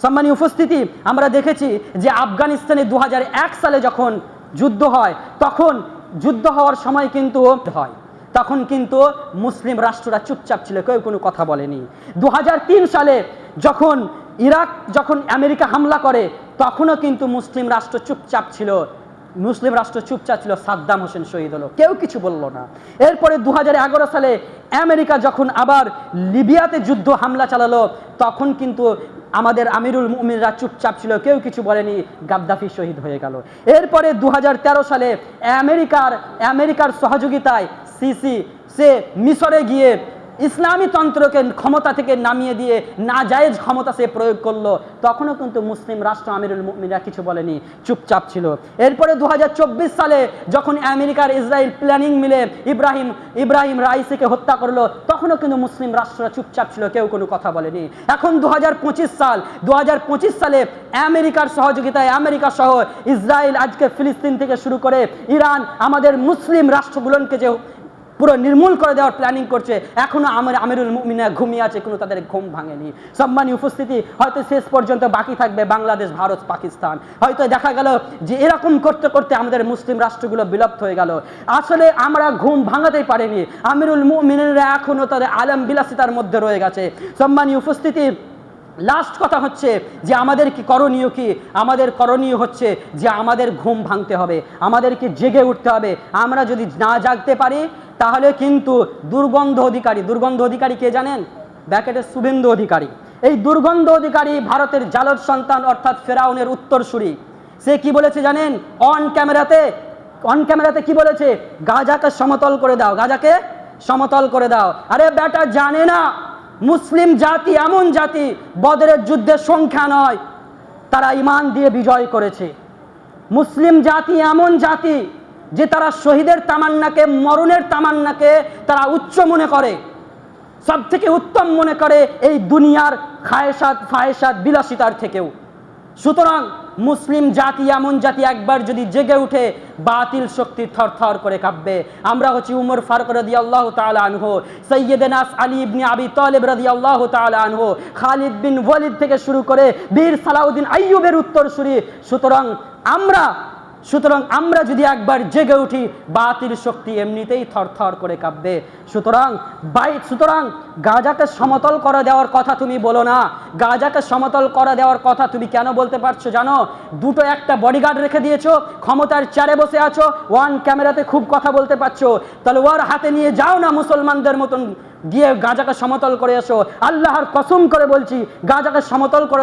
সম্মানীয় উপস্থিতি, আমরা দেখেছি যে আফগানিস্তানে 2001 সালে যখন যুদ্ধ হয়, তখন যুদ্ধ হওয়ার সময় কিন্তু তখন কিন্তু মুসলিম রাষ্ট্ররা চুপচাপ ছিল, কেউ কোনো কথা বলেনি। 2003 সালে যখন আমেরিকা হামলা করে, তখনও কিন্তু মুসলিম রাষ্ট্র চুপচাপ ছিল। সাদ্দাম হোসেন শহীদ হলো, কেউ কিছু বলল না। এরপরে 2011 সালে আমেরিকা যখন আবার লিবিয়াতে যুদ্ধ হামলা চালালো, তখন কিন্তু আমাদের আমিরুল মুমিনরা চুপচাপ ছিল, কেউ কিছু বলেনি, গাদ্দাফি শহীদ হয়ে গেল। এরপরে 2013 সালে আমেরিকার সহযোগিতায় সিসি সে মিশরে গিয়ে ইসলামী তন্ত্রকে ক্ষমতা থেকে নামিয়ে দিয়ে নাজায়েজ ক্ষমতা সে প্রয়োগ করলো, তখনও কিন্তু মুসলিম রাষ্ট্র আমিরুল মুমিনরা কিছু বলেনি, চুপচাপ ছিল। এরপরে 2024 সালে যখন আমেরিকার ইসরায়েল প্ল্যানিং মিলে ইব্রাহিম রাইসিকে হত্যা করলো, তখনও কিন্তু মুসলিম রাষ্ট্ররা চুপচাপ ছিল, কেউ কোনো কথা বলেনি। এখন 2025 সালে আমেরিকার সহযোগিতায় আমেরিকা সহ ইসরায়েল আজকে ফিলিস্তিন থেকে শুরু করে ইরান আমাদের মুসলিম রাষ্ট্রগুলোকে যে পুরো নির্মূল করে দেওয়ার প্ল্যানিং করছে, এখনো আমিরুল মুমিনরা ঘুমিয়ে আছে, কোনো তাদের ঘুম ভাঙেনি। সম্মানীয় উপস্থিতি, হয়তো শেষ পর্যন্ত বাকি থাকবে বাংলাদেশ, ভারত, পাকিস্তান। হয়তো দেখা গেল যে এরকম করতে করতে আমাদের মুসলিম রাষ্ট্রগুলো বিলুপ্ত হয়ে গেল। আসলে আমরা ঘুম ভাঙাতেই পারিনি, আমিরুল মুমিনরা এখনো তাদের আলম বিলাসিতার মধ্যে রয়ে গেছে। সম্মানীয় উপস্থিতি, লাস্ট কথা হচ্ছে যে আমাদের কি করণীয়, আমাদের করণীয় হচ্ছে যে আমাদের ঘুম ভাঙতে হবে, আমাদেরকে জেগে উঠতে হবে। আমরা যদি না জাগতে পারি, তাহলে কিন্তু দুর্গন্ধ অধিকারী কে জানেন? ব্যাকেটের শুভেন্দু অধিকারী। এই দুর্গন্ধ অধিকারী ভারতের জালদ সন্তান, অর্থাৎ ফেরাউনের উত্তরসূরি। সে কি বলেছে জানেন? অন ক্যামেরাতে কি বলেছে? গাজাকে সমতল করে দাও। আরে বেটা, জানে না মুসলিম জাতি এমন জাতি, বদরের যুদ্ধের সংখ্যা নয়, তারা ঈমান দিয়ে বিজয় করেছে। মুসলিম জাতি এমন জাতি যে তারা শহীদের তামান্নাকে, মরণের তামান্নাকে তারা উচ্চ মনে করে, সব থেকে উত্তম মনে করে এই দুনিয়ার ফায়েসাত বিলাসিতার থেকেও। সুতরাং মুসলিম জাতি এমন জাতি, একবার যদি জেগে উঠে, বাতিল শক্তি থরথর করে কাঁপবে। আমরা হচ্ছি উমর ফারুক রাদিয়াল্লাহু তাআলা আনহু, সাইয়্যিদনা আলী ইবনে আবি তালিব রাদিয়াল্লাহু তাআলা আনহু, খালিদ বিন ওয়ালিদ থেকে শুরু করে বীর সালাউদ্দিন আইয়ুবের উত্তরসূরি। সুতরাং আমরা যদি একবার জেগে উঠি, বাতিল শক্তি এমনিতেই থরথর করে কাঁপবে। সুতরাং গাজাকে সমতল করে দেওয়ার কথা তুমি বলো না। গাজাকে সমতল করে দেওয়ার কথা তুমি কেন বলতে পারছো জানো? একটা বডিগার্ড রেখে দিয়েছো, ক্ষমতার চেয়ারে বসে আছো, ওয়ান ক্যামেরাতে খুব কথা বলতে পারছো, তলোয়ার হাতে নিয়ে যাও না মুসলমানদের মতন গিয়ে গাজাকে সমতল করে এসো। আল্লাহর কসম করে বলছি, গাজাকে সমতল করে